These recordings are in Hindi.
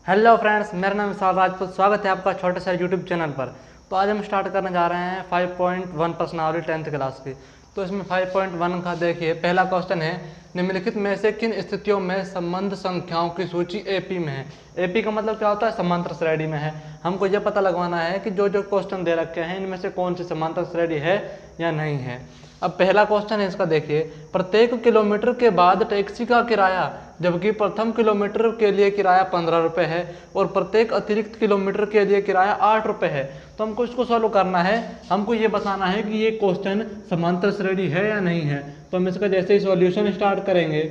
हेलो फ्रेंड्स, मेरा नाम विशाल राजपूत। स्वागत है आपका छोटे से यूट्यूब चैनल पर। तो आज हम स्टार्ट करने जा रहे हैं 5.1 प्रश्नावली 10th क्लास की। तो इसमें 5.1 का देखिए, पहला क्वेश्चन है, निम्नलिखित में से किन स्थितियों में संबंध संख्याओं की सूची एपी में है। एपी का मतलब क्या होता है? समांतर श्रेणी में है। हमको यह पता लगवाना है कि जो जो क्वेश्चन दे रखे हैं इनमें से कौन सी समांतर श्रेणी है या नहीं है। अब पहला क्वेश्चन है इसका, देखिए, प्रत्येक किलोमीटर के बाद टैक्सी का किराया, जबकि प्रथम किलोमीटर के लिए किराया 15 रुपये है और प्रत्येक अतिरिक्त किलोमीटर के लिए किराया 8 रुपये है। तो हमको इसको सॉल्व करना है। हमको ये बताना है कि ये क्वेश्चन समांतर श्रेणी है या नहीं है। तो हम इसका जैसे ही सॉल्यूशन स्टार्ट करेंगे,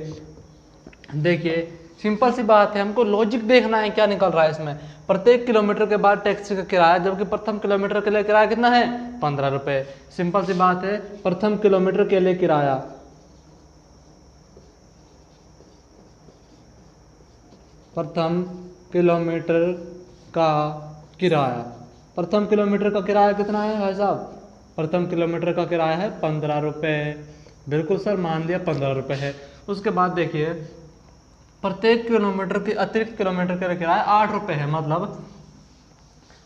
देखिए सिंपल सी बात है, हमको लॉजिक देखना है क्या निकल रहा है इसमें। प्रत्येक किलोमीटर के बाद टैक्सी का किराया, जबकि प्रथम किलोमीटर के लिए किराया कितना है? 15 रुपये। सिंपल सी बात है, प्रथम किलोमीटर के लिए किराया, प्रथम किलोमीटर का किराया, प्रथम किलोमीटर का किराया कितना है भाई साहब? प्रथम किलोमीटर का किराया है 15 रुपये। बिल्कुल सर, मान लिया 15 रुपये है। उसके बाद देखिए, प्रत्येक किलोमीटर के अतिरिक्त किलोमीटर का किराया 8 रुपये है, मतलब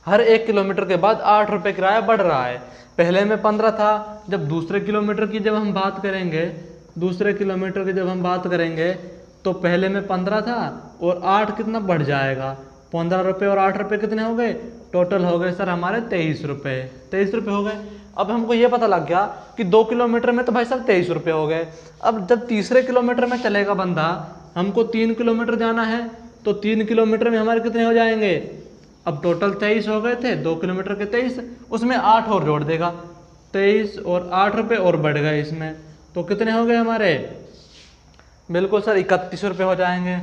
हर एक किलोमीटर के बाद 8 रुपये किराया बढ़ रहा है। पहले में 15 था, जब दूसरे किलोमीटर की जब हम बात करेंगे, दूसरे किलोमीटर की जब हम बात करेंगे तो पहले में 15 था और 8 कितना बढ़ जाएगा? 15 रुपये और 8 रुपये कितने हो गए? टोटल हो गए सर हमारे 23 रुपये। 23 रुपये हो गए। अब हमको ये पता लग गया कि 2 किलोमीटर में तो भाई साहब 23 रुपये हो गए। अब जब तीसरे किलोमीटर में चलेगा बंदा, हमको 3 किलोमीटर जाना है, तो 3 किलोमीटर में हमारे कितने हो जाएंगे? अब टोटल 23 हो गए थे, 2 किलोमीटर के 23, उसमें 8 और जोड़ देगा। 23 और 8 रुपये और बढ़ गए इसमें, तो कितने हो गए हमारे? बिल्कुल सर 31 रुपये हो जाएंगे।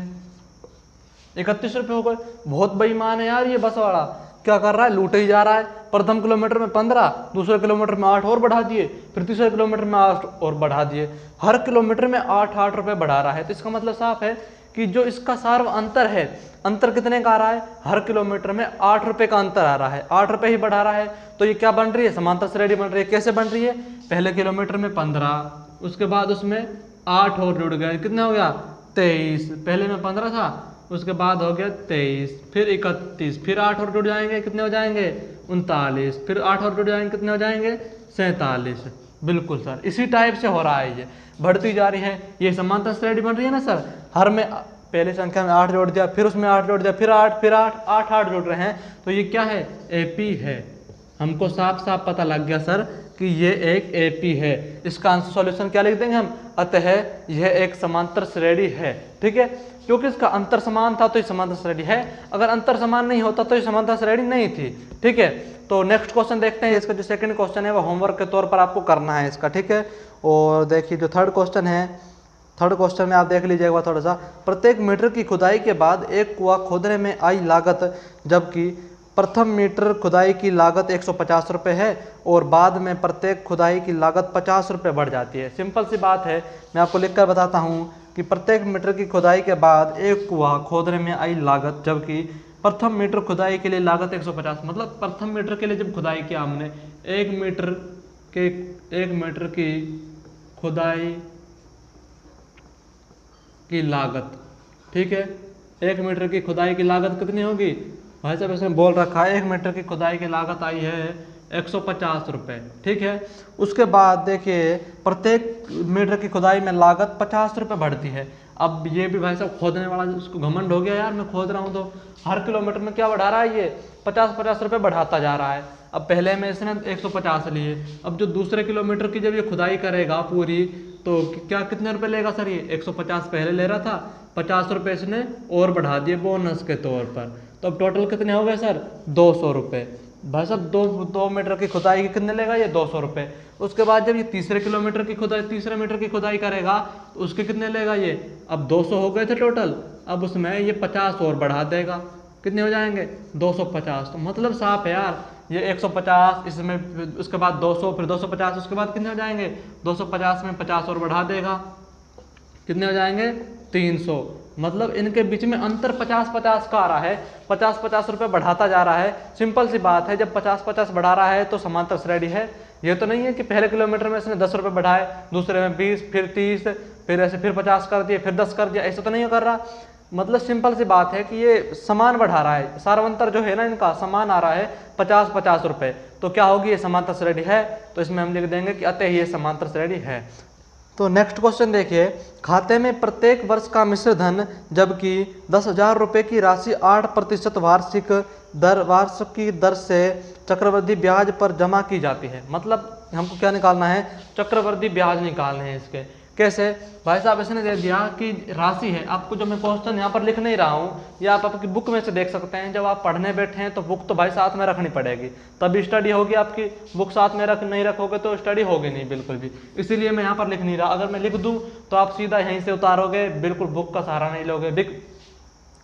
31 रुपये हो गए। बहुत बेईमान है यार ये बस वाला, क्या कर रहा है? लूटे ही जा रहा है। प्रथम किलोमीटर में 15, दूसरे किलोमीटर में 8 और बढ़ा दिए, फिर तीसरे किलोमीटर में 8 और बढ़ा दिए। हर किलोमीटर में 8-8 रुपये बढ़ा रहा है। तो इसका मतलब साफ है कि जो इसका सार्व अंतर है, अंतर कितने का आ रहा है? हर किलोमीटर में 8 रुपये का अंतर आ रहा है, 8 रुपये ही बढ़ा रहा है। तो ये क्या बन रही है? समांतर श्रेणी बन रही है। कैसे बन रही है? पहले किलोमीटर में 15, उसके बाद उसमें 8 और जुड़ गए, कितना हो गया? 23। पहले में 15 था, उसके बाद हो गया 23, फिर 31, फिर 8 और जुड़ जाएंगे, कितने हो जाएंगे? 39, फिर 8 और जुड़ जाएंगे, कितने हो जाएंगे? 47। बिल्कुल सर, इसी टाइप से हो रहा है, ये बढ़ती जा रही है। ये समांतर श्रेणी बन रही है ना सर। हर में पहले संख्या में 8 जोड़ दिया, फिर उसमें 8 जोड़ दिया, फिर 8, फिर 8, 8 जोड़ रहे हैं। तो ये क्या है? एपी है। हमको साफ साफ पता लग गया सर कि ये एक एपी है। इसका आंसर सॉल्यूशन क्या लिख देंगे हम? अतः यह एक समांतर श्रेणी है। ठीक है, क्योंकि इसका अंतर समान था तो ये समांतर श्रेणी है। अगर अंतर समान नहीं होता तो ये समांतर श्रेणी नहीं थी। ठीक है, तो नेक्स्ट क्वेश्चन देखते हैं। इसका जो सेकंड क्वेश्चन है वो होमवर्क के तौर पर आपको करना है इसका। ठीक है, और देखिए जो थर्ड क्वेश्चन है, थर्ड क्वेश्चन में आप देख लीजिएगा थोड़ा सा। प्रत्येक मीटर की खुदाई के बाद एक कुआं खोदने में आई लागत, जबकि प्रथम मीटर खुदाई की लागत 150 रुपये है और बाद में प्रत्येक खुदाई की लागत 50 रुपये बढ़ जाती है। सिंपल सी बात है, मैं आपको लिखकर बताता हूँ कि प्रत्येक मीटर की खुदाई के बाद एक कुआं खोदने में आई लागत, जबकि प्रथम मीटर खुदाई के लिए लागत 150। मतलब प्रथम मीटर के लिए जब खुदाई किया हमने, 1 मीटर की खुदाई की लागत, ठीक है, 1 मीटर की खुदाई की लागत कितनी होगी भाई साहब? इसमें बोल रखा है 1 मीटर की खुदाई की लागत आई है 150 रुपये। ठीक है, उसके बाद देखिए प्रत्येक मीटर की खुदाई में लागत 50 रुपये बढ़ती है। अब ये भी भाई साहब खोदने वाला उसको घमंड हो गया, यार मैं खोद रहा हूँ तो हर किलोमीटर में क्या बढ़ा रहा है? ये 50-50 रुपये बढ़ाता जा रहा है। अब पहले में इसने 150 लिए, अब जो दूसरे किलोमीटर की जब ये खुदाई करेगा पूरी, तो क्या कितने रुपए लेगा सर? ये 150 पहले ले रहा था, 50 रुपये इसने और बढ़ा दिए बोनस के तौर पर। तो अब टोटल कितने हो गए सर? 200 रुपये। भाई साहब 2 मीटर की खुदाई की कितने लेगा ये? 200 रुपये। उसके बाद जब ये तीसरे मीटर की खुदाई करेगा तो उसके कितने लेगा ये? अब 200 हो गए थे टोटल, अब उसमें ये 50 और बढ़ा देगा, कितने हो जाएंगे? 250। तो मतलब साफ है यार, ये 150 इसमें, उसके बाद 200, फिर 250, उसके बाद कितने हो जाएंगे? 250 में 50 और बढ़ा देगा, कितने हो जाएंगे? 300। मतलब इनके बीच में अंतर 50-50 का आ रहा है, 50-50 रुपये बढ़ाता जा रहा है। सिंपल सी बात है, जब 50-50 बढ़ा रहा है तो समांतर श्रेणी है। ये तो नहीं है कि पहले किलोमीटर में इसने 10 रुपये बढ़ाए, दूसरे में 20, फिर 30, फिर ऐसे फिर 50 कर दिए, फिर 10 कर दिया, ऐसा तो नहीं कर रहा। मतलब सिंपल सी बात है कि ये समान बढ़ा रहा है, सार्वंतर जो है ना इनका समान आ रहा है 50-50 रुपये, तो क्या होगी ये समांतर श्रेणी है, तो इसमें हम लिख देंगे कि अतः ये समांतर श्रेणी है। तो नेक्स्ट क्वेश्चन देखिए, खाते में प्रत्येक वर्ष का मिश्र धन जबकि 10,000 रुपये की राशि 8% वार्षिक की दर से चक्रवृद्धि ब्याज पर जमा की जाती है। मतलब हमको क्या निकालना है, चक्रवृद्धि ब्याज निकालने हैं इसके। कैसे भाई साहब, इसने दे दिया कि राशि है, आपको जो मैं क्वेश्चन यहाँ पर लिख नहीं रहा हूँ, या आप आपकी बुक में से देख सकते हैं। जब आप पढ़ने बैठे हैं तो बुक तो भाई साथ में रखनी पड़ेगी, तभी स्टडी होगी आपकी। बुक साथ में नहीं रखोगे तो स्टडी होगी नहीं बिल्कुल भी, इसीलिए मैं यहाँ पर लिख नहीं रहा। अगर मैं लिख दूँ तो आप सीधा यहीं से उतारोगे, बिल्कुल बुक का सहारा नहीं लोगे,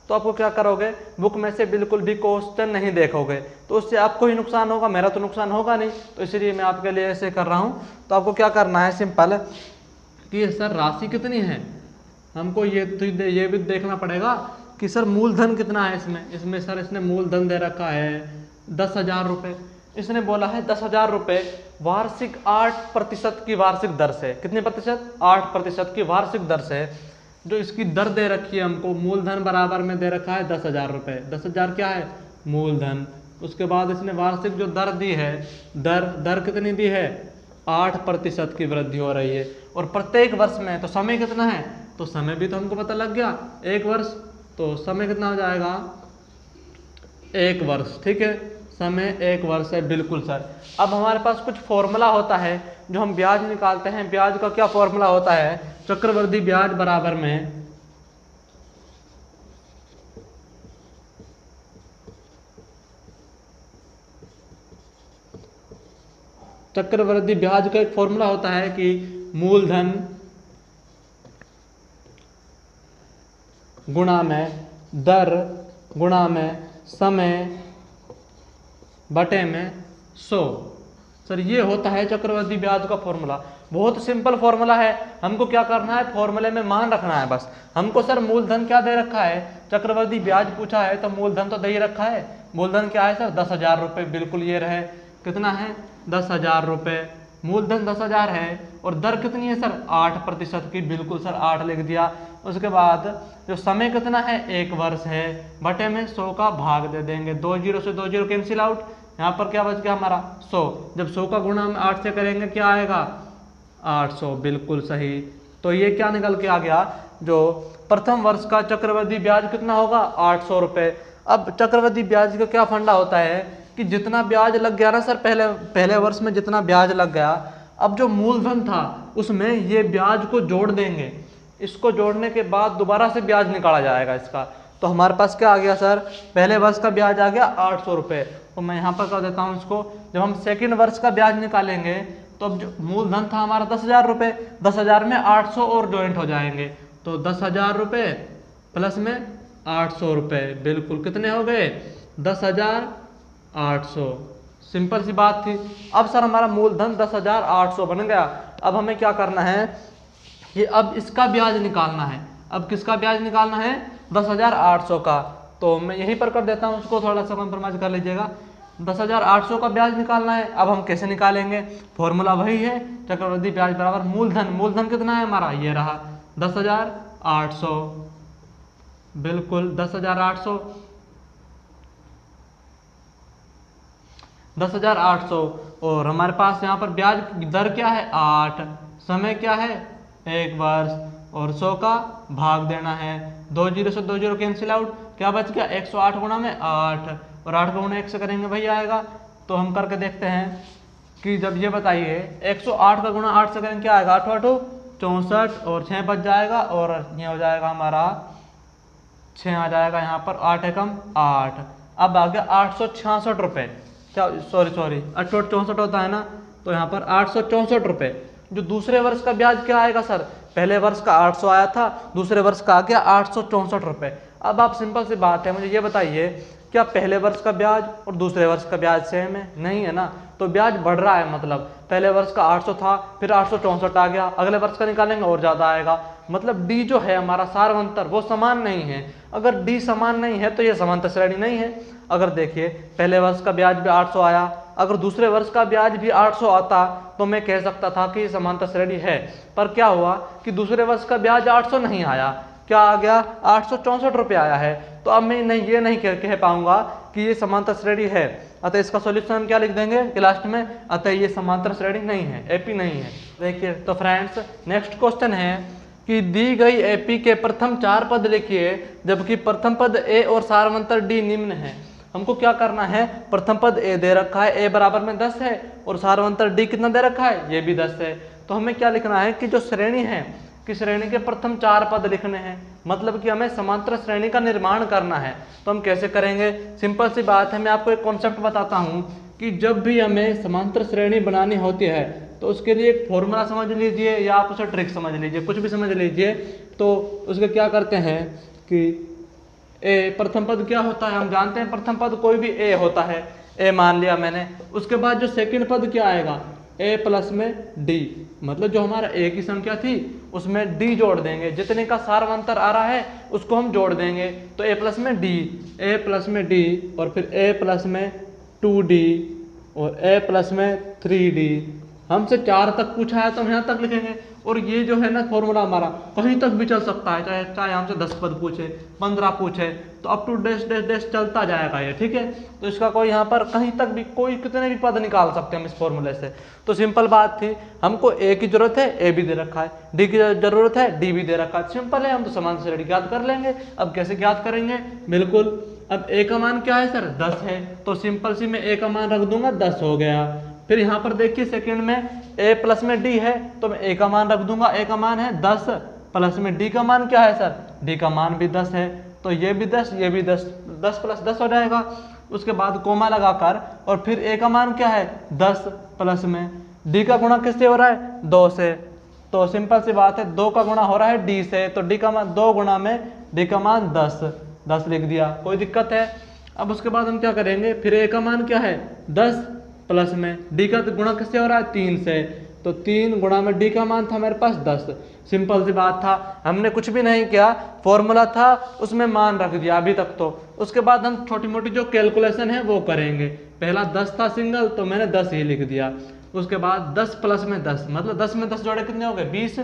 तो आपको क्या करोगे, बुक में से बिल्कुल भी क्वेश्चन नहीं देखोगे, तो उससे आपको ही नुकसान होगा, मेरा तो नुकसान होगा नहीं। तो इसलिए मैं आपके लिए ऐसे कर रहा हूँ। तो आपको क्या करना है, सिंपल कि सर राशि कितनी है, हमको ये भी देखना पड़ेगा कि सर मूलधन कितना है इसमें सर इसने मूलधन दे रखा है 10,000 रुपये। इसने बोला है 10,000 रुपये वार्षिक 8% की वार्षिक दर से, कितने प्रतिशत, 8% की वार्षिक दर से। जो इसकी दर दे रखी है हमको, मूलधन बराबर में दे रखा है 10,000 रुपये, 10,000 क्या है मूलधन। उसके बाद इसने वार्षिक जो दर दी है, दर कितनी दी है, 8% की वृद्धि हो रही है, और प्रत्येक वर्ष में। तो समय कितना है, तो समय भी तो हमको पता लग गया, 1 वर्ष, तो समय कितना हो जाएगा 1 वर्ष, ठीक है, समय 1 वर्ष है, बिल्कुल सर। अब हमारे पास कुछ फॉर्मूला होता है जो हम ब्याज निकालते हैं, ब्याज का क्या फॉर्मूला होता है, चक्रवृद्धि ब्याज बराबर में चक्रवृद्धि ब्याज का एक फॉर्मूला होता है कि मूलधन गुणा में दर गुणा में समय बटे में 100। सर ये होता है चक्रवृद्धि ब्याज का फॉर्मूला। बहुत सिंपल फॉर्मूला है, हमको क्या करना है, फॉर्मूले में मान रखना है बस। हमको सर मूलधन क्या दे रखा है, चक्रवृद्धि ब्याज पूछा है तो मूलधन तो दे ही रखा है। मूलधन क्या है सर, 10,000 रुपये, बिल्कुल ये रहे, कितना है 10,000 रुपये, मूलधन 10,000 है, और दर कितनी है सर 8% की, बिल्कुल सर 8 लिख दिया। उसके बाद जो समय कितना है 1 वर्ष है, बटे में 100 का भाग दे देंगे, 2 0 से 2 0 कैंसिल आउट, यहाँ पर क्या बच गया हमारा 100। जब 100 का गुणा हम 8 से करेंगे क्या आएगा 800, बिल्कुल सही। तो ये क्या निकल के आ गया, जो प्रथम वर्ष का चक्रवृद्धि ब्याज कितना होगा 800 रुपये। अब चक्रवृद्धि ब्याज का क्या फंडा होता है कि जितना ब्याज लग गया ना सर, पहले वर्ष में जितना ब्याज लग गया, अब जो मूलधन था उसमें ये ब्याज को जोड़ देंगे, इसको जोड़ने के बाद दोबारा से ब्याज निकाला जाएगा इसका। तो हमारे पास क्या आ गया सर, पहले वर्ष का ब्याज आ गया 800 रुपये। तो मैं यहाँ पर कर देता हूँ इसको, जब हम सेकंड वर्ष का ब्याज निकालेंगे तो अब जो मूलधन था हमारा 10,000 रुपये, 10,000 में 800 और जॉइंट हो जाएंगे, तो 10,000 रुपये प्लस में 800 रुपये, बिल्कुल कितने हो गए 10,800। सिंपल सी बात थी। अब सर हमारा मूलधन 10,800 बन गया। अब हमें क्या करना है, ये अब इसका ब्याज निकालना है। अब किसका ब्याज निकालना है 10,800 का, तो मैं यहीं पर कर देता हूँ, उसको थोड़ा सा कंप्रोमाइज कर लीजिएगा। 10,800 का ब्याज निकालना है। अब हम कैसे निकालेंगे, फॉर्मूला वही है, चक्रवृद्धि ब्याज बराबर मूलधन। मूलधन कितना है हमारा, ये रहा 10,800, बिल्कुल 10,800, 10,800, और हमारे पास यहाँ पर ब्याज दर क्या है 8, समय क्या है 1 वर्ष, और 100 का भाग देना है, 2 0 से 2 0 कैंसिल आउट, क्या बच गया 108 गुणा में 8, और 8 को गुणा 1 से करेंगे वही आएगा। तो हम करके देखते हैं कि जब ये बताइए 108 का गुणा 8 से करेंगे क्या आएगा, 8 8 64, और 6 बच जाएगा, और ये हो जाएगा हमारा 6 आ जाएगा यहाँ पर, 8 एकम 8। अब आ गया 866 रुपये, क्या सॉरी 8 64 होता है ना, तो यहाँ पर 864 रुपये। जो दूसरे वर्ष का ब्याज क्या आएगा सर, पहले वर्ष का 800 आया था, दूसरे वर्ष का आ गया 864 रुपये। अब आप सिंपल सी बात है, मुझे ये बताइए क्या पहले वर्ष का ब्याज और दूसरे वर्ष का ब्याज सेम है, नहीं है ना, तो ब्याज बढ़ रहा है। मतलब पहले वर्ष का 800 था, फिर 864 आ गया, अगले वर्ष का निकालेंगे और ज़्यादा आएगा। मतलब डी जो है हमारा सार्वंतर वो समान नहीं है। अगर डी समान नहीं है तो ये समांतर श्रेणी नहीं है। अगर देखिए पहले वर्ष का ब्याज भी 800 आया, अगर दूसरे वर्ष का ब्याज भी 800 आता तो मैं कह सकता था कि ये समांतर श्रेणी है। पर क्या हुआ कि दूसरे वर्ष का ब्याज 800 नहीं आया, क्या आ गया, 864 रुपये आया है। तो अब मैं नहीं ये नहीं कह पाऊंगा कि ये समांतर श्रेणी है, अतः इसका सॉल्यूशन हम क्या लिख देंगे कि लास्ट में, अतः ये समांतर श्रेणी नहीं है, एपी नहीं है। देखिए तो फ्रेंड्स नेक्स्ट क्वेश्चन है कि दी गई एपी के प्रथम 4 पद लिखिए जबकि प्रथम पद ए और सारवंतर डी निम्न है। हमको क्या करना है, प्रथम पद ए दे रखा है, ए बराबर में 10 है, और सारवंतर डी कितना दे रखा है, ये भी 10 है। तो हमें क्या लिखना है कि जो श्रेणी है कि श्रेणी के प्रथम 4 पद लिखने हैं, मतलब कि हमें समांतर श्रेणी का निर्माण करना है। तो हम कैसे करेंगे, सिंपल सी बात है, मैं आपको एक कॉन्सेप्ट बताता हूँ कि जब भी हमें समांतर श्रेणी बनानी होती है तो उसके लिए एक फॉर्मूला समझ लीजिए या आप उसे ट्रिक समझ लीजिए, कुछ भी समझ लीजिए। तो उसके क्या करते हैं कि ए प्रथम पद क्या होता है, हम जानते हैं प्रथम पद कोई भी ए होता है, ए मान लिया मैंने। उसके बाद जो सेकंड पद क्या आएगा, ए प्लस में डी, मतलब जो हमारा ए की संख्या थी उसमें डी जोड़ देंगे, जितने का सारवंतर आ रहा है उसको हम जोड़ देंगे। तो ए प्लस में डी, ए प्लस में डी, और फिर ए प्लस में 2d और ए प्लस में 3d। हमसे 4 तक पूछा है तो हम यहाँ तक लिखेंगे। और ये जो है ना फॉर्मूला हमारा कहीं तक भी चल सकता है, चाहे चाहे हमसे 10 पद पूछे, 15 पूछे, तो up to dash dash dash चलता जाएगा ये, ठीक है। तो इसका कोई यहाँ पर कहीं तक भी कोई कितने भी पद निकाल सकते हैं हम इस फॉर्मूले से। तो सिंपल बात थी, हमको ए की जरूरत है, ए भी दे रखा है, डी की जरूरत है, डी भी दे रखा है, सिंपल है, हम तो समांतर श्रेणी ज्ञात कर लेंगे। अब कैसे ज्ञात करेंगे, बिल्कुल, अब ए का मान क्या है सर, 10 है, तो सिंपल सी मैं ए का मान रख दूंगा, 10 हो गया। फिर यहाँ पर देखिए सेकंड में ए प्लस में डी है, तो मैं ए का मान रख दूंगा, ए का मान है 10, प्लस में डी का मान क्या है सर, डी का मान भी 10 है, तो ये भी 10, ये भी 10, 10 प्लस 10 हो जाएगा। उसके बाद कोमा लगाकर, और फिर ए का मान क्या है 10, प्लस में डी का गुणा किससे हो रहा है, 2 से, तो सिंपल सी बात है 2 का गुणा हो रहा है डी से, तो डी का मान 2 गुणा में डी का मान 10 लिख दिया, कोई दिक्कत है। अब उसके बाद हम क्या करेंगे, फिर ए का मान क्या है 10, प्लस में डी का गुणा किससे हो रहा है 3 से, तो 3 गुणा में डी का मान था मेरे पास 10। सिंपल सी बात था, हमने कुछ भी नहीं किया, फॉर्मूला था उसमें मान रख दिया अभी तक। तो उसके बाद हम छोटी मोटी जो कैलकुलेशन है वो करेंगे। पहला 10 था सिंगल, तो मैंने 10 ही लिख दिया। उसके बाद 10 प्लस में 10, मतलब 10 में 10 जोड़े कितने हो गए 20,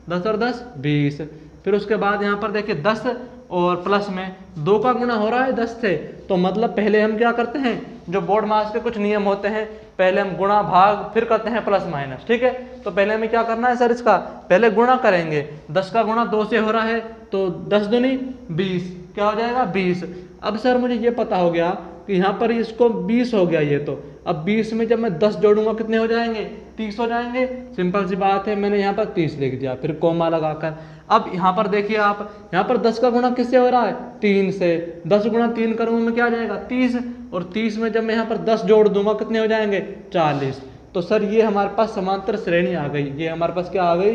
10 और 10 20। फिर उसके बाद यहाँ पर देखिए 10 और प्लस में 2 का गुणा हो रहा है 10 से, तो मतलब पहले हम क्या करते हैं, जो बोर्ड मास के कुछ नियम होते हैं, पहले हम गुणा भाग फिर करते हैं प्लस माइनस, ठीक है। तो पहले हमें क्या करना है सर, इसका पहले गुणा करेंगे, 10 का गुणा 2 से हो रहा है, तो 10 दूनी 20, क्या हो जाएगा 20। अब सर मुझे ये पता हो गया कि यहाँ पर इसको 20 हो गया ये, तो अब 20 में जब मैं 10 जोड़ूंगा कितने हो जाएंगे, 30 हो जाएंगे। सिंपल सी बात है, मैंने यहाँ पर 30 लिख दिया, फिर कोमा लगाकर। अब यहाँ पर देखिए आप, यहाँ पर 10 का गुणा किससे हो रहा है 3 से, 10 गुणा 3 करूँगा मैं क्या आ जाएगा 30, और 30 में जब मैं यहाँ पर 10 जोड़ दूंगा कितने हो जाएंगे 40। तो सर ये हमारे पास समांतर श्रेणी आ गई, ये हमारे पास क्या आ गई,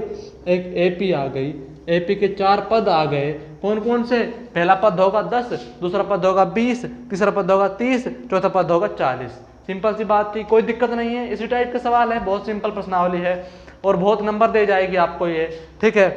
एक एपी आ गई। एपी के 4 पद आ गए, कौन कौन से, पहला पद होगा 10, दूसरा पद होगा 20, तीसरा पद होगा 30, चौथा पद होगा 40। सिंपल सी बात थी, कोई दिक्कत नहीं है, इसी टाइप का सवाल है, बहुत सिंपल प्रश्नावली है और बहुत नंबर दे जाएगी आपको ये, ठीक है।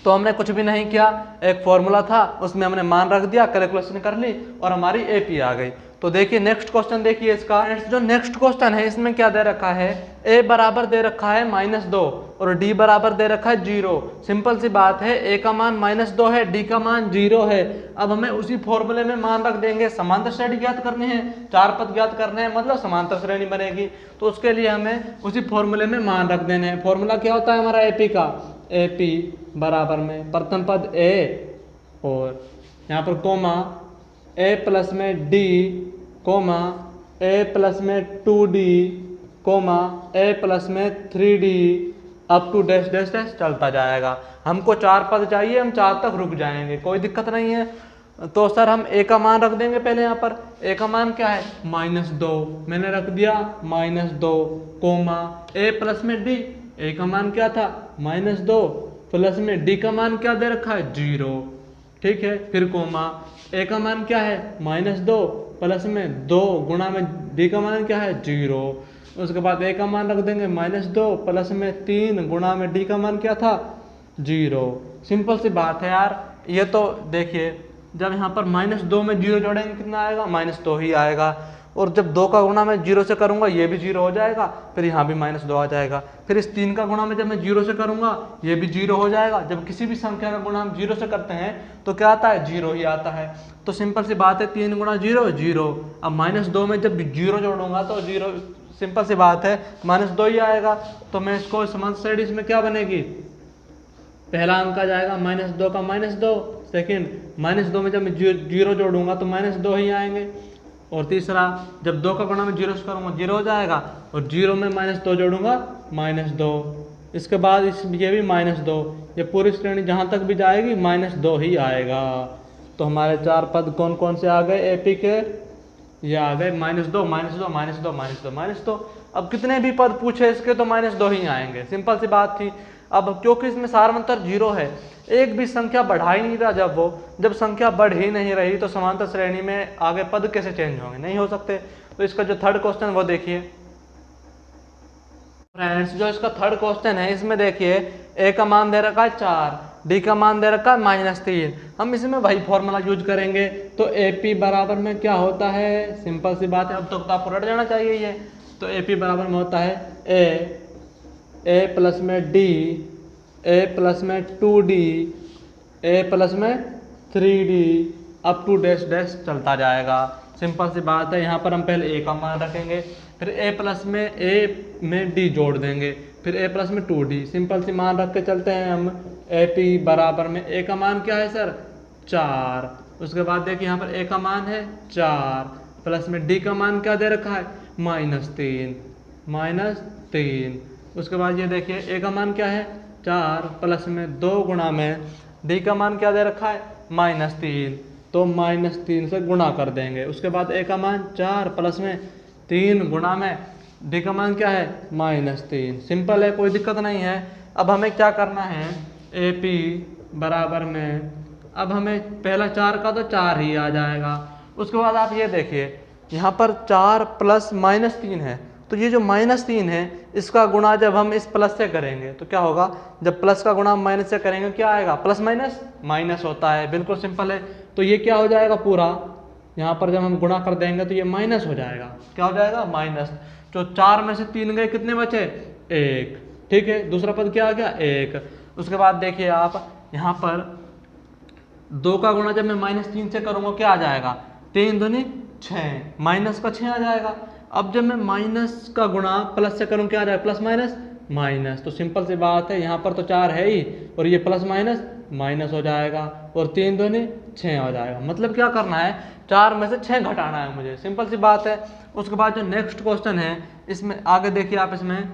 तो हमने कुछ भी नहीं किया, एक फॉर्मूला था उसमें हमने मान रख दिया, कैलकुलेशन कर ली और हमारी एपी आ गई। तो देखिए नेक्स्ट क्वेश्चन देखिए इसका, जो नेक्स्ट क्वेश्चन है इसमें क्या दे रखा है, ए बराबर दे रखा है -2 और डी बराबर दे रखा है 0। सिंपल सी बात है, ए का मान -2 है, डी का मान 0 है। अब हमें उसी फॉर्मूले में मान रख देंगे, समांतर श्रेणी ज्ञात करनी है, 4 पद ज्ञात करने हैं, मतलब समांतर श्रेणी बनेगी। तो उसके लिए हमें उसी फॉर्मूले में मान रख देने हैं। फॉर्मूला क्या होता है हमारा एपी का, एपी बराबर में प्रथम पद ए और यहाँ पर कोमा ए प्लस में डी, कोमा ए प्लस में 2d, कोमा ए प्लस में 3d, up to dash dash dash चलता जाएगा। हमको 4 पद चाहिए, हम 4 तक रुक जाएंगे, कोई दिक्कत नहीं है। तो सर हम ए का मान रख देंगे पहले, यहाँ पर ए का मान क्या है -2, मैंने रख दिया -2, कोमा ए प्लस में डी, ए का मान क्या था -2, प्लस में डी का मान क्या दे रखा है 0, ठीक है। फिर कोमा ए का मान क्या है -2, प्लस में 2 गुणा में डी का मान क्या है 0। उसके बाद ए का मान रख देंगे -2, प्लस में 3 गुणा में डी का मान क्या था 0। सिंपल सी बात है यार, ये तो देखिए जब यहाँ पर -2 में 0 जोड़ेंगे कितना आएगा -2 ही आएगा। और जब 2 का गुणा मैं 0 से करूंगा ये भी 0 हो जाएगा, फिर यहाँ भी -2 आ जाएगा। फिर इस 3 का गुणा में जब मैं 0 से करूंगा ये भी 0 हो जाएगा। जब किसी भी संख्या का गुणा हम 0 से करते हैं तो क्या आता है, 0 ही आता है। तो सिंपल सी बात है, 3 गुणा 0 0। अब -2 में जब 0 जोड़ूंगा तो 0, सिंपल सी बात है -2 ही आएगा। तो मैं इसको समझ साइड इसमें क्या बनेगी, पहला अंक आ जाएगा -2 का -2, सेकंड -2 में जब मैं 0 जोड़ूंगा तो -2 ही आएंगे। और तीसरा, जब 2 का गुणा में 0 से करूँगा 0 हो जाएगा, और 0 में -2 जोड़ूंगा -2। इसके बाद ये भी -2, ये पूरी श्रेणी जहाँ तक भी जाएगी -2 ही आएगा। तो हमारे 4 पद कौन कौन से आ गए एपी के, ये आ गए -2 -2 -2 -2 -2। अब कितने भी पद पूछे इसके तो -2 ही आएंगे, सिंपल सी बात थी। अब क्योंकि इसमें सारमंतर 0 है, एक भी संख्या बढ़ा ही नहीं रहा, जब संख्या बढ़ ही नहीं रही तो समांतर श्रेणी में आगे पद कैसे चेंज होंगे, नहीं हो सकते। तो इसका जो थर्ड क्वेश्चन वो देखिए फ्रेंड्स, जो इसका थर्ड क्वेश्चन है इसमें देखिए ए का मान दे रखा है 4, डी का मान दे रखा है -3। हम इसमें वही फॉर्मूला यूज करेंगे। तो एपी बराबर में क्या होता है, सिंपल सी बात है, अब तक तो आपको रट जाना चाहिए ये। तो एपी बराबर में होता है ए प्लस में डी, ए प्लस में 2d, ए प्लस में 3d, up to dash dash चलता जाएगा। सिंपल सी बात है, यहाँ पर हम पहले ए का मान रखेंगे, फिर ए प्लस में ए में डी जोड़ देंगे, फिर ए प्लस में 2d, सिंपल सी मान रख के चलते हैं हम। ए पी बराबर में ए का मान क्या है सर, 4। उसके बाद देखिए यहाँ पर ए का मान है 4, प्लस में डी का मान क्या दे रखा है, -3। उसके बाद ये देखिए ए का मान क्या है 4, प्लस में 2 गुणा में डी का मान क्या दे रखा है -3, तो -3 से गुणा कर देंगे। उसके बाद ए का मान 4 प्लस में 3 गुणा में डी का मान क्या है -3। सिंपल है, कोई दिक्कत नहीं है। अब हमें क्या करना है, ए पी बराबर में, अब हमें पहला 4 का तो 4 ही आ जाएगा। उसके बाद आप ये देखिए यहाँ पर 4 प्लस -3 है, तो ये जो -3 है इसका गुणा जब हम इस प्लस से करेंगे तो क्या होगा, जब प्लस का गुणा माइनस से करेंगे क्या आएगा, प्लस माइनस माइनस होता है, बिल्कुल सिंपल है। तो ये क्या हो जाएगा पूरा, यहाँ पर जब हम गुणा कर देंगे तो ये माइनस हो जाएगा, क्या हो जाएगा माइनस। तो 4 में से 3 गए, कितने बचे 1, ठीक है। दूसरा पद क्या आ गया 1। उसके बाद देखिए आप यहाँ पर 2 का गुणा जब मैं -3 से करूँगा क्या आ जाएगा, 3 दूनी 6, माइनस का 6 आ जाएगा। अब जब मैं माइनस का गुणा प्लस से करूँ क्या आ जाएगा, प्लस माइनस माइनस। तो सिंपल सी बात है, यहाँ पर तो 4 है ही और ये प्लस माइनस माइनस हो जाएगा, और 3 दूनी 6 हो जाएगा। मतलब क्या करना है, 4 में से 6 घटाना है मुझे, सिंपल सी बात है। उसके बाद जो नेक्स्ट क्वेश्चन है इसमें आगे देखिए आप, इसमें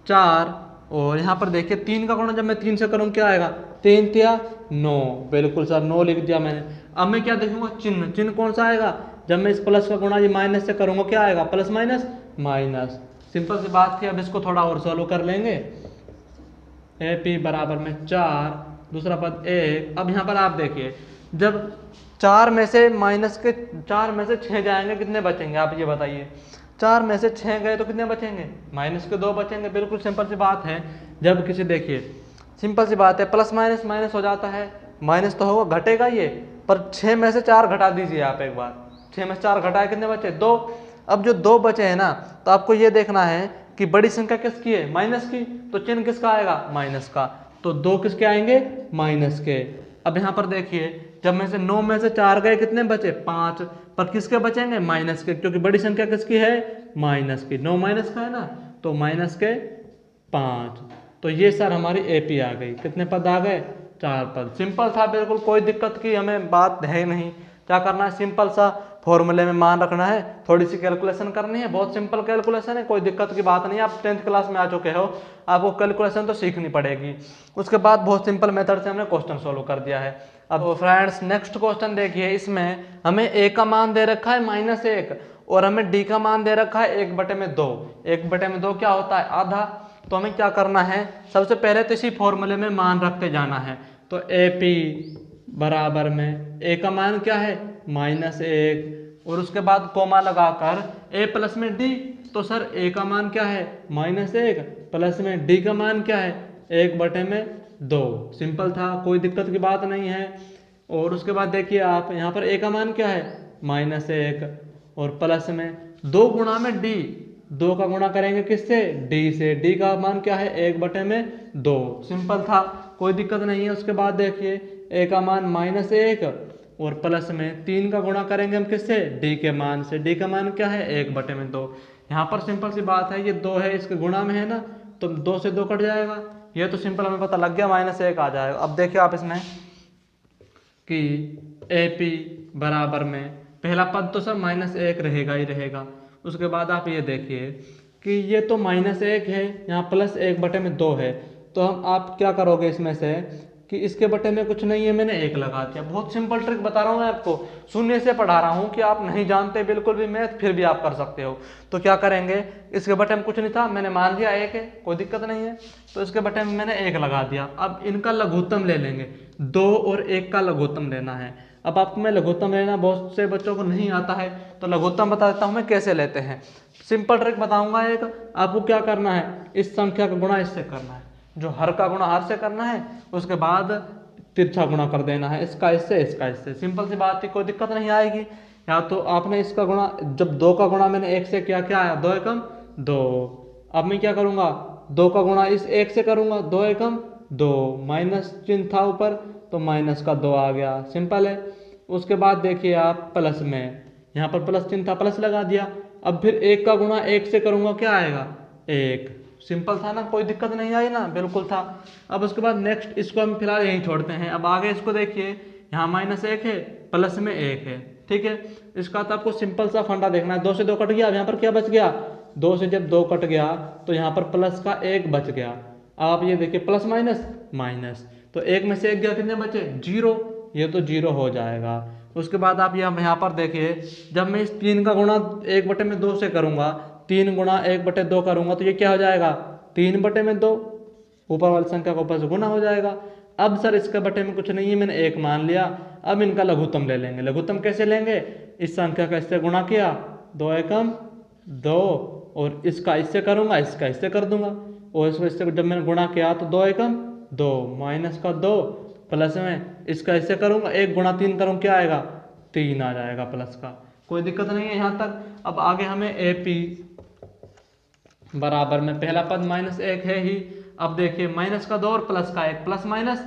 4 और यहाँ पर देखिए 3 का गुणा जब मैं 3 से करूँ क्या आएगा, 3 तिया 9, बिल्कुल सर 9 लिख दिया मैंने। अब मैं क्या देखूंगा, चिन्ह, चिन्ह कौन सा आएगा, जब मैं इस प्लस का गुणा ये माइनस से करूँगा क्या आएगा, प्लस माइनस माइनस। सिंपल सी बात थी। अब इसको थोड़ा और सॉल्व कर लेंगे। ए पी बराबर में 4, दूसरा पद 1। अब यहाँ पर आप देखिए जब 4 में से - 6 जाएंगे कितने बचेंगे, आप ये बताइए। 4 में से 6 गए तो कितने बचेंगे, -2 बचेंगे, बिल्कुल सिंपल सी बात है। जब किसी देखिए सिंपल सी बात है, प्लस माइनस माइनस हो जाता है, माइनस तो होगा, घटेगा ये, पर 6 में से 4 घटा दीजिए आप एक बार। 6 में से 4 घटाए कितने बचे, 2। अब जो 2 बचे हैं ना, तो आपको ये देखना है कि बड़ी संख्या किसकी है, माइनस की, तो चिन्ह किसका आएगा, माइनस का। तो 2 किसके आएंगे, माइनस के। अब यहाँ पर देखिए जब में से 9 में से 4 गए कितने बचे, 5, पर किसके बचेंगे, माइनस के, क्योंकि बड़ी संख्या किसकी है, माइनस की। 9 माइनस का है ना, तो माइनस के 5। तो ये सर हमारी एपी आ गई। कितने पद आ गए, 4 पद। सिंपल था बिल्कुल, कोई दिक्कत की हमें बात है नहीं। क्या करना है, सिंपल सा फॉर्मूले में मान रखना है, थोड़ी सी कैलकुलेशन करनी है, बहुत सिंपल कैलकुलेशन है, कोई दिक्कत की बात नहीं। आप 10th क्लास में आ चुके हो, आपको कैलकुलेशन तो सीखनी पड़ेगी। उसके बाद बहुत सिंपल मेथड से हमने क्वेश्चन सोल्व कर दिया है। अब फ्रेंड्स नेक्स्ट क्वेश्चन देखिए, इसमें हमें ए का मान दे रखा है -1 और हमें डी का मान दे रखा है 1/2। 1/2 क्या होता है, आधा। तो हमें क्या करना है, सबसे पहले तो इसी फॉर्मूले में मान रखते जाना है। तो ए पी बराबर में ए का मान क्या है, -1, और उसके बाद कोमा लगाकर ए प्लस में डी। तो सर ए का मान क्या है, -1, प्लस में डी का मान क्या है, 1/2। सिंपल था, कोई दिक्कत की बात नहीं है। और उसके बाद देखिए आप यहाँ पर ए का मान क्या है, -1, और प्लस में 2 गुणा में डी, 2 का गुणा करेंगे किससे, डी से। डी का मान क्या है, 1/2। सिंपल था, कोई दिक्कत नहीं है। उसके बाद देखिए ए का मान -1 और प्लस में 3 का गुणा करेंगे हम किससे, डी के मान से। डी का मान क्या है, 1/2। यहाँ पर सिंपल सी बात है, ये 2 है, इसके गुणा में है ना, तो 2 से 2 कट जाएगा। ये तो सिंपल हमें पता लग गया, -1 आ जाएगा। अब देखिए आप इसमें कि ए पी बराबर में पहला पद तो सब -1 रहेगा ही रहेगा। उसके बाद आप ये देखिए कि ये तो -1 है, यहाँ +1/2 है, तो हम आप क्या करोगे इसमें से कि इसके बटे में कुछ नहीं है, मैंने 1 लगा दिया। बहुत सिंपल ट्रिक बता रहा हूँ मैं आपको, शून्य से पढ़ा रहा हूँ कि आप नहीं जानते बिल्कुल भी मैथ, फिर भी आप कर सकते हो। तो क्या करेंगे, इसके बटे में कुछ नहीं था, मैंने मान लिया 1 है, कोई दिक्कत नहीं है, तो इसके बटे में मैंने 1 लगा दिया। अब इनका लघुत्तम ले लेंगे, 2 और 1 का लघुत्तम लेना है। अब आपको मैं लघुत्तम लेना बहुत से बच्चों को नहीं आता है, तो लघुत्तम बता देता हूँ मैं कैसे लेते हैं। सिंपल ट्रिक बताऊंगा एक, आपको क्या करना है, इस संख्या का गुणा इससे करना है, जो हर का गुणा हर से करना है, उसके बाद तिरछा गुणा कर देना है, इसका इससे इसका इससे। सिंपल सी बात है, कोई दिक्कत नहीं आएगी। या तो आपने इसका गुणा, जब 2 का गुणा मैंने 1 से किया, क्या आया, 2 एकम 2। अब मैं क्या करूँगा, 2 का गुणा इस 1 से करूँगा, 2 एकम 2, माइनस चिन्ह था ऊपर तो माइनस का 2 आ गया, सिंपल है। उसके बाद देखिए आप प्लस में, यहाँ पर प्लस चिन्ह था, प्लस लगा दिया। अब फिर 1 का गुणा 1 से करूँगा, क्या आएगा, 1। सिंपल था ना, कोई दिक्कत नहीं आई ना, बिल्कुल था। अब उसके बाद नेक्स्ट इसको हम फिलहाल यहीं छोड़ते हैं। अब आगे इसको देखिए, यहाँ -1 है, प्लस में 1 है, ठीक है। इसका तो आपको सिंपल सा फंडा देखना है, 2 से 2 कट गया, अब यहाँ पर क्या बच गया, 2 से जब 2 कट गया तो यहाँ पर प्लस का 1 बच गया। आप ये देखिए प्लस माइनस माइनस, तो 1 में से 1 गया, कितने बचे, 0, ये तो 0 हो जाएगा। उसके बाद आप यहाँ पर देखिए, जब मैं इस 3 का गुणा 1/2 से करूँगा, 3 गुणा 1/2 करूँगा, तो ये क्या हो जाएगा, 3/2, ऊपर वाली संख्या का ऊपर से गुना हो जाएगा। अब सर इसके बटे में कुछ नहीं है, मैंने 1 मान लिया। अब इनका लघुत्तम ले लेंगे। लघुत्तम कैसे लेंगे, इस संख्या का इससे गुणा किया, 2 एकम 2, और इसका इससे करूँगा, इसका इससे कर दूंगा, और इससे जब मैंने गुणा किया तो 2 एकम 2, माइनस का 2, प्लस में इसका इससे करूँगा, 1 गुणा 3 करूँ, क्या आएगा, 3 आ जाएगा प्लस का। कोई दिक्कत नहीं है यहाँ तक। अब आगे हमें ए पी बराबर में पहला पद -1 है ही। अब देखिए माइनस का 2 और प्लस का 1, प्लस माइनस,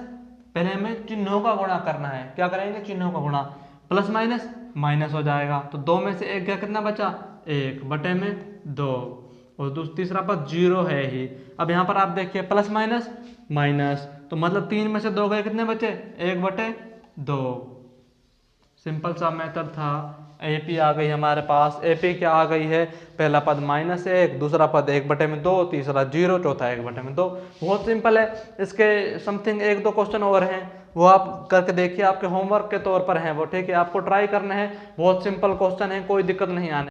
पहले हमें चिन्हों का गुणा करना है। क्या करेंगे, चिन्हों का गुणा, प्लस माइनस माइनस हो जाएगा, तो 2 में से 1 गया, कितना बचा, 1/2, और तीसरा पद 0 है ही। अब यहाँ पर आप देखिए प्लस माइनस माइनस, तो मतलब 3 में से 2 गए, कितने बचे, 1/2। सिंपल सा मेथड था। एपी आ गई हमारे पास। एपी क्या आ गई है, पहला पद -1, दूसरा पद 1/2, तीसरा 0, चौथा 1/2। बहुत सिंपल है। इसके समथिंग 1-2 क्वेश्चन और हैं, वो आप करके देखिए, आपके होमवर्क के तौर पर हैं वो, ठीक है, आपको ट्राई करने हैं। बहुत सिंपल क्वेश्चन है, कोई दिक्कत नहीं आने